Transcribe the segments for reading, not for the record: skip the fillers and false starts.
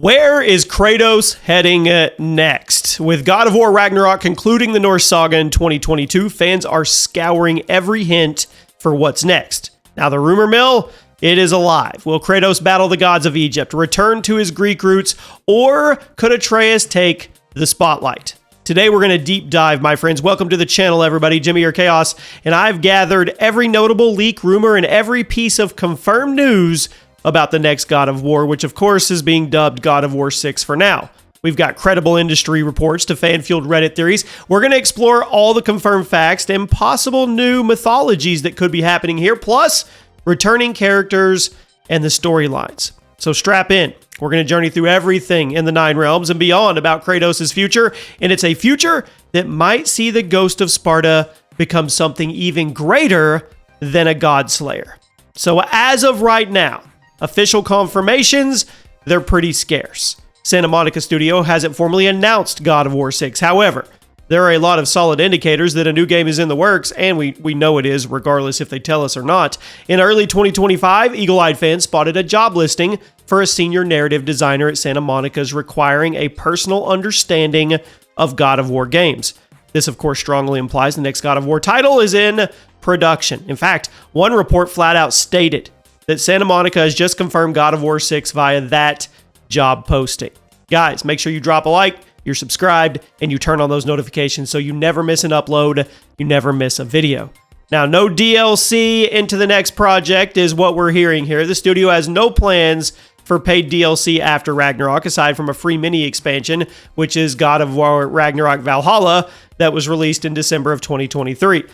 Where is Kratos heading next? With God of War Ragnarok concluding the Norse saga in 2022, fans are scouring every hint for what's next. Now, the rumor mill, it is alive. Will Kratos battle the gods of Egypt, return to his Greek roots, or could Atreus take the spotlight? Today, we're going to deep dive, my friends. Welcome to the channel, everybody. Jimmy or Chaos, and I've gathered every notable leak, rumor, and every piece of confirmed news about the next God of War, which of course is being dubbed God of War 6 for now. We've got credible industry reports to fan-fueled Reddit theories. We're going to explore all the confirmed facts and possible new mythologies that could be happening here, plus returning characters and the storylines. So strap in. We're going to journey through everything in the Nine Realms and beyond about Kratos' future, and it's a future that might see the Ghost of Sparta become something even greater than a God Slayer. So as of right now, official confirmations, they're pretty scarce. Santa Monica Studio hasn't formally announced God of War 6. However, there are a lot of solid indicators that a new game is in the works, and we know it is, regardless if they tell us or not. In early 2025, eagle-eyed fans spotted a job listing for a senior narrative designer at Santa Monica's requiring a personal understanding of God of War games. This, of course, strongly implies the next God of War title is in production. In fact, one report flat out stated that Santa Monica has just confirmed God of War 6 via that job posting. Guys, make sure you drop a like, you're subscribed, and you turn on those notifications so you never miss an upload, you never miss a video. Now, no DLC into the next project is what we're hearing here. The studio has no plans for paid DLC after Ragnarok, aside from a free mini expansion, which is God of War Ragnarok Valhalla, that was released in December of 2023.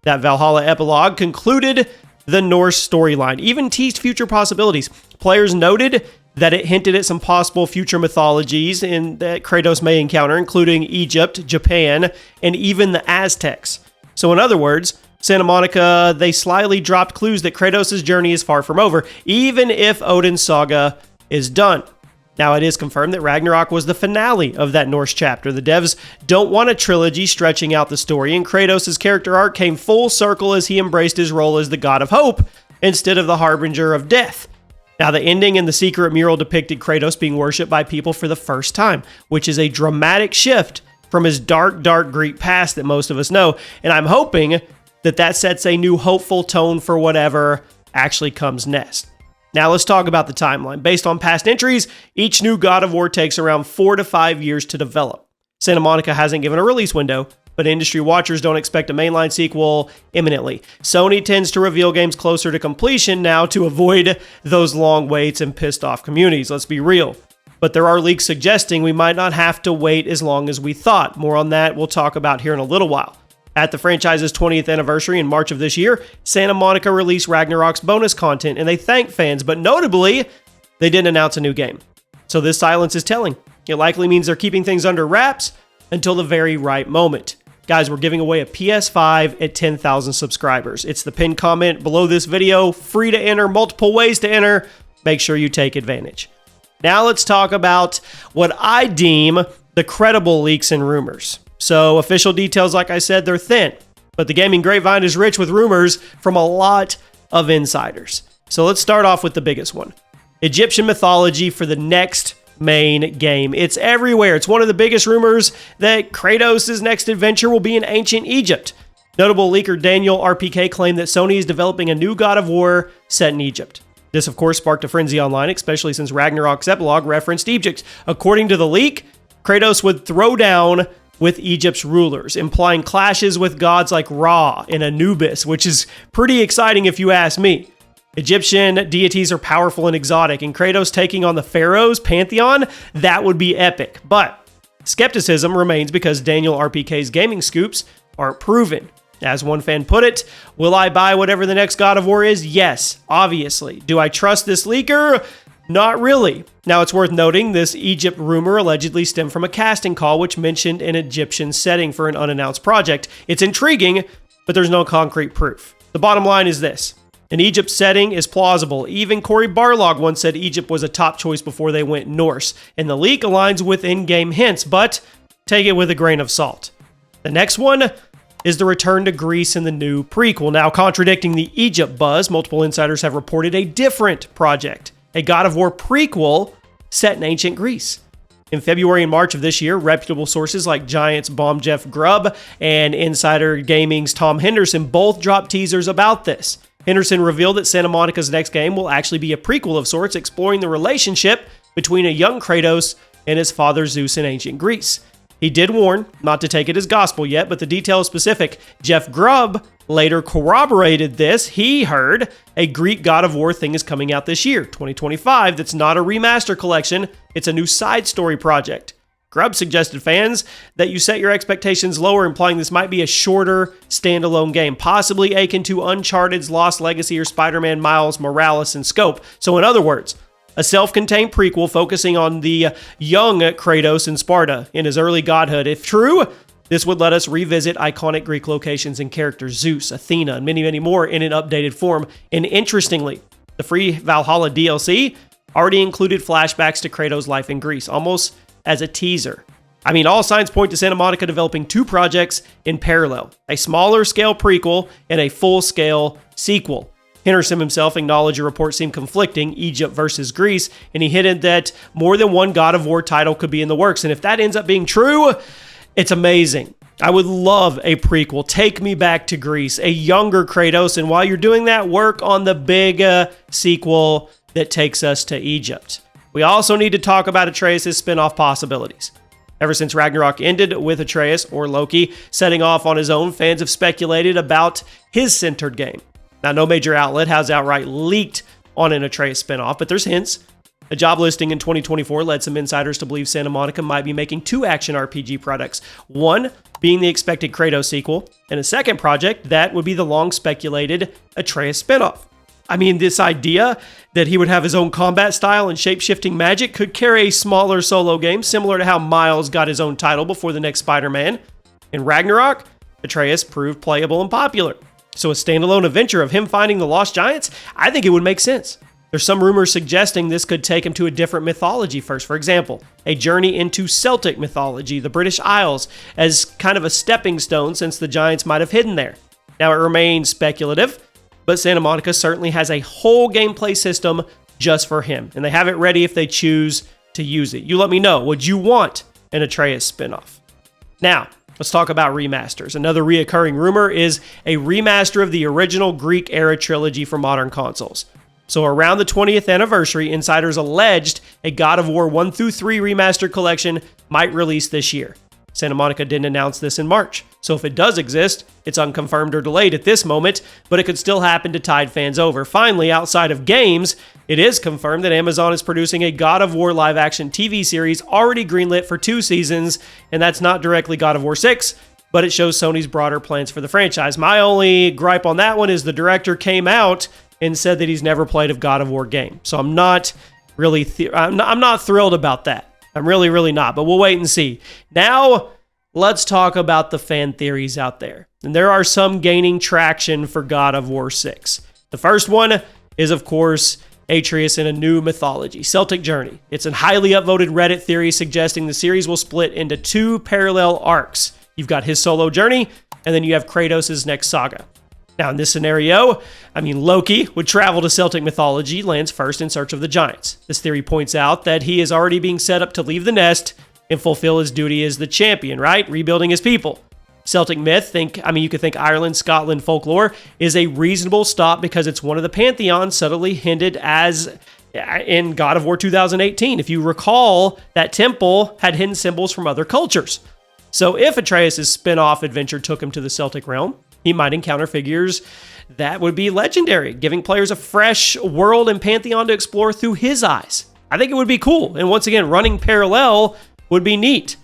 That Valhalla epilogue concluded the Norse storyline, even teased future possibilities. Players noted that it hinted at some possible future mythologies that Kratos may encounter, including Egypt, Japan, and even the Aztecs. So in other words, Santa Monica, they slyly dropped clues that Kratos' journey is far from over, even if Odin's saga is done. Now, it is confirmed that Ragnarok was the finale of that Norse chapter. The devs don't want a trilogy stretching out the story, and Kratos' character arc came full circle as he embraced his role as the god of hope instead of the harbinger of death. Now, the ending in the secret mural depicted Kratos being worshipped by people for the first time, which is a dramatic shift from his dark Greek past that most of us know, and I'm hoping that sets a new hopeful tone for whatever actually comes next. Now, let's talk about the timeline. Based on past entries, each new God of War takes around 4 to 5 years to develop. Santa Monica hasn't given a release window, but industry watchers don't expect a mainline sequel imminently. Sony tends to reveal games closer to completion now to avoid those long waits and pissed off communities, let's be real. But there are leaks suggesting we might not have to wait as long as we thought. More on that we'll talk about here in a little while. At the franchise's 20th anniversary in March of this year, Santa Monica released Ragnarok's bonus content, and they thanked fans, but notably, they didn't announce a new game. So this silence is telling. It likely means they're keeping things under wraps until the very right moment. Guys, we're giving away a PS5 at 10,000 subscribers. It's the pinned comment below this video, free to enter, multiple ways to enter. Make sure you take advantage. Now let's talk about what I deem the credible leaks and rumors. So official details, like I said, they're thin, but the gaming grapevine is rich with rumors from a lot of insiders. So let's start off with the biggest one. Egyptian mythology for the next main game. It's everywhere. It's one of the biggest rumors that Kratos' next adventure will be in ancient Egypt. Notable leaker Daniel RPK claimed that Sony is developing a new God of War set in Egypt. This, of course, sparked a frenzy online, especially since Ragnarok's epilogue referenced Egypt. According to the leak, Kratos would throw down with Egypt's rulers, implying clashes with gods like Ra and Anubis, which is pretty exciting if you ask me. Egyptian deities are powerful and exotic, and Kratos taking on the pharaoh's pantheon, that would be epic. But skepticism remains because Daniel RPK's gaming scoops aren't proven. As one fan put it, will I buy whatever the next God of War is? Yes, obviously. Do I trust this leaker? Not really. Now, it's worth noting this Egypt rumor allegedly stemmed from a casting call which mentioned an Egyptian setting for an unannounced project. It's intriguing, but there's no concrete proof. The bottom line is this. An Egypt setting is plausible. Even Cory Barlog once said Egypt was a top choice before they went Norse, and the leak aligns with in-game hints, but take it with a grain of salt. The next one is the return to Greece in the new prequel. Now, contradicting the Egypt buzz, multiple insiders have reported a different project. A God of War prequel set in ancient Greece. In February and March of this year, reputable sources like Giants' bomb Jeff Grubb and Insider Gaming's Tom Henderson both dropped teasers about this. Henderson revealed that Santa Monica's next game will actually be a prequel of sorts, exploring the relationship between a young Kratos and his father Zeus in ancient Greece. He did warn not to take it as gospel yet, but the detail is specific. Jeff Grubb later corroborated this. He heard a Greek God of War thing is coming out this year, 2025, that's not a remaster collection, it's a new side story project. Grubb suggested fans that you set your expectations lower, implying this might be a shorter, standalone game, possibly akin to Uncharted's Lost Legacy or Spider-Man Miles Morales in scope. So in other words, a self-contained prequel focusing on the young Kratos in Sparta in his early godhood. If true, this would let us revisit iconic Greek locations and characters, Zeus, Athena, and many, many more in an updated form. And interestingly, the free Valhalla DLC already included flashbacks to Kratos' life in Greece, almost as a teaser. I mean, all signs point to Santa Monica developing two projects in parallel, a smaller scale prequel and a full-scale sequel. Henderson himself acknowledged a report seemed conflicting, Egypt versus Greece, and he hinted that more than one God of War title could be in the works. And if that ends up being true, it's amazing. I would love a prequel. Take me back to Greece, a younger Kratos, and while you're doing that, work on the big sequel that takes us to Egypt. We also need to talk about Atreus' spin-off possibilities. Ever since Ragnarok ended with Atreus, or Loki, setting off on his own, fans have speculated about his centered game. Now, no major outlet has outright leaked on an Atreus spinoff, but there's hints. A job listing in 2024 led some insiders to believe Santa Monica might be making two action RPG products. One being the expected Kratos sequel, and a second project that would be the long-speculated Atreus spinoff. I mean, this idea that he would have his own combat style and shape-shifting magic could carry a smaller solo game, similar to how Miles got his own title before the next Spider-Man. In Ragnarok, Atreus proved playable and popular. So a standalone adventure of him finding the lost giants, I think it would make sense. There's some rumors suggesting this could take him to a different mythology first. For example, a journey into Celtic mythology, the British Isles, as kind of a stepping stone since the giants might have hidden there. Now, it remains speculative, but Santa Monica certainly has a whole gameplay system just for him, and they have it ready if they choose to use it. You let me know, would you want an Atreus spinoff? Now, let's talk about remasters. Another reoccurring rumor is a remaster of the original Greek-era trilogy for modern consoles. So around the 20th anniversary, insiders alleged a God of War 1 through 3 remaster collection might release this year. Santa Monica didn't announce this in March, so if it does exist, it's unconfirmed or delayed at this moment, but it could still happen to tide fans over. Finally, outside of games, it is confirmed that Amazon is producing a God of War live-action TV series already greenlit for 2 seasons, and that's not directly God of War 6, but it shows Sony's broader plans for the franchise. My only gripe on that one is the director came out and said that he's never played a God of War game. So I'm not really, I'm not thrilled about that. I'm really, really not, but we'll wait and see. Now, let's talk about the fan theories out there. And there are some gaining traction for God of War 6. The first one is, of course, Atreus in a new mythology, Celtic Journey. It's a highly upvoted Reddit theory suggesting the series will split into 2 parallel arcs. You've got his solo journey, and then you have Kratos' next saga. Now, in this scenario, Loki would travel to Celtic mythology, lands first in search of the giants. This theory points out that he is already being set up to leave the nest and fulfill his duty as the champion, right? Rebuilding his people. Celtic myth, you could think Ireland, Scotland, folklore, is a reasonable stop because it's one of the pantheons subtly hinted as in God of War 2018. If you recall, that temple had hidden symbols from other cultures. So if Atreus' spin-off adventure took him to the Celtic realm, he might encounter figures that would be legendary, giving players a fresh world and pantheon to explore through his eyes. I think it would be cool, and once again, running parallel would be neat.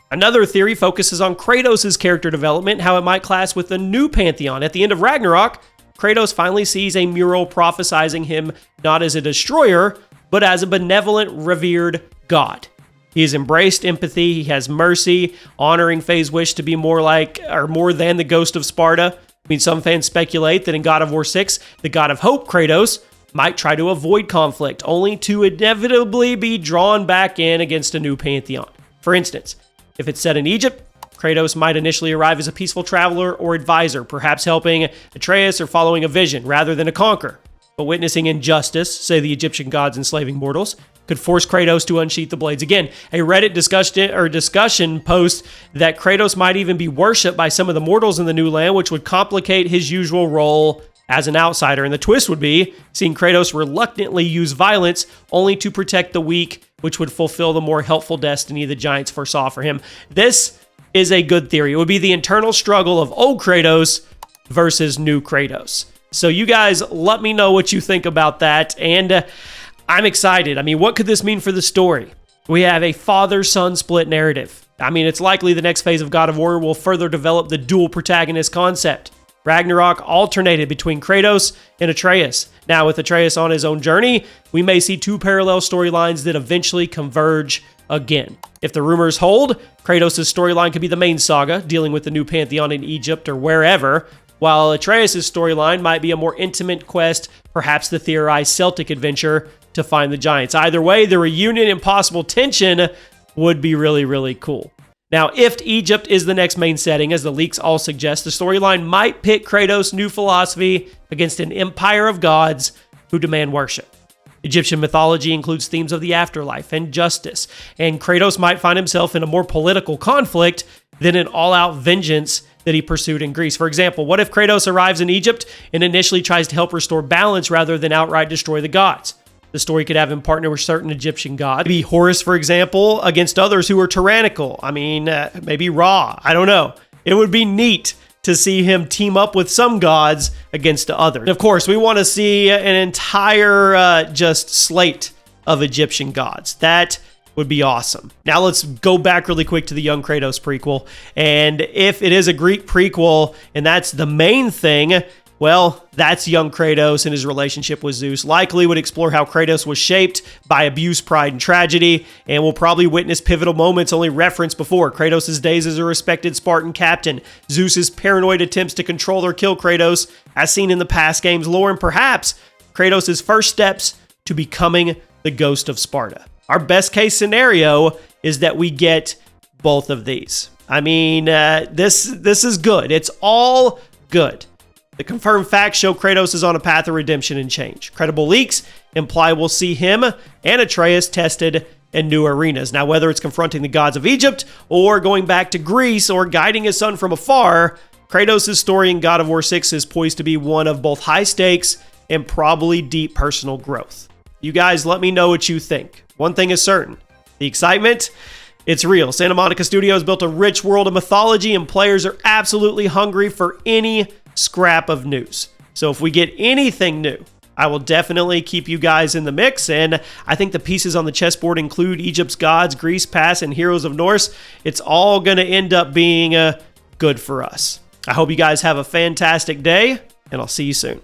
Another theory focuses on Kratos' character development, how it might clash with the new pantheon. At the end of Ragnarok, Kratos finally sees a mural prophesizing him not as a destroyer, but as a benevolent, revered god. He has embraced empathy, he has mercy, honoring Faye's wish to be more than the ghost of Sparta. Some fans speculate that in God of War 6, the god of hope, Kratos, might try to avoid conflict, only to inevitably be drawn back in against a new pantheon. For instance, if it's set in Egypt, Kratos might initially arrive as a peaceful traveler or advisor, perhaps helping Atreus or following a vision rather than a conqueror. But witnessing injustice, say the Egyptian gods enslaving mortals, could force Kratos to unsheath the blades. Again, a Reddit discussion post that Kratos might even be worshipped by some of the mortals in the new land, which would complicate his usual role as an outsider. And the twist would be seeing Kratos reluctantly use violence only to protect the weak, which would fulfill the more helpful destiny the giants foresaw for him. This is a good theory. It would be the internal struggle of old Kratos versus new Kratos. So you guys, let me know what you think about that. And I'm excited. I mean, what could this mean for the story? We have a father-son split narrative. I mean, it's likely the next phase of God of War will further develop the dual protagonist concept. Ragnarok alternated between Kratos and Atreus. Now, with Atreus on his own journey, we may see two parallel storylines that eventually converge again. If the rumors hold, Kratos' storyline could be the main saga, dealing with the new pantheon in Egypt or wherever, while Atreus' storyline might be a more intimate quest, perhaps the theorized Celtic adventure to find the giants. Either way, the reunion and possible tension would be really, really cool. Now, if Egypt is the next main setting, as the leaks all suggest, the storyline might pit Kratos' new philosophy against an empire of gods who demand worship. Egyptian mythology includes themes of the afterlife and justice, and Kratos might find himself in a more political conflict than an all-out vengeance that he pursued in Greece. For example, what if Kratos arrives in Egypt and initially tries to help restore balance rather than outright destroy the gods? The story could have him partner with certain Egyptian gods. Maybe Horus, for example, against others who are tyrannical. I mean, maybe Ra. I don't know. It would be neat to see him team up with some gods against others. And of course, we want to see an entire just slate of Egyptian gods. That would be awesome. Now let's go back really quick to the Young Kratos prequel. And if it is a Greek prequel and that's the main thing, well, that's young Kratos and his relationship with Zeus. Likely would explore how Kratos was shaped by abuse, pride, and tragedy, and will probably witness pivotal moments only referenced before. Kratos' days as a respected Spartan captain, Zeus's paranoid attempts to control or kill Kratos, as seen in the past game's lore, and perhaps Kratos' first steps to becoming the ghost of Sparta. Our best case scenario is that we get both of these. I mean, this is good. It's all good. The confirmed facts show Kratos is on a path of redemption and change. Credible leaks imply we'll see him and Atreus tested in new arenas. Now, whether it's confronting the gods of Egypt or going back to Greece or guiding his son from afar, Kratos' story in God of War 6 is poised to be one of both high stakes and probably deep personal growth. You guys, let me know what you think. One thing is certain, the excitement, it's real. Santa Monica Studios built a rich world of mythology and players are absolutely hungry for any scrap of news. So if we get anything new, I will definitely keep you guys in the mix. And I think the pieces on the chessboard include Egypt's gods, Greece past, and heroes of Norse. It's all going to end up being good for us. I hope you guys have a fantastic day, and I'll see you soon.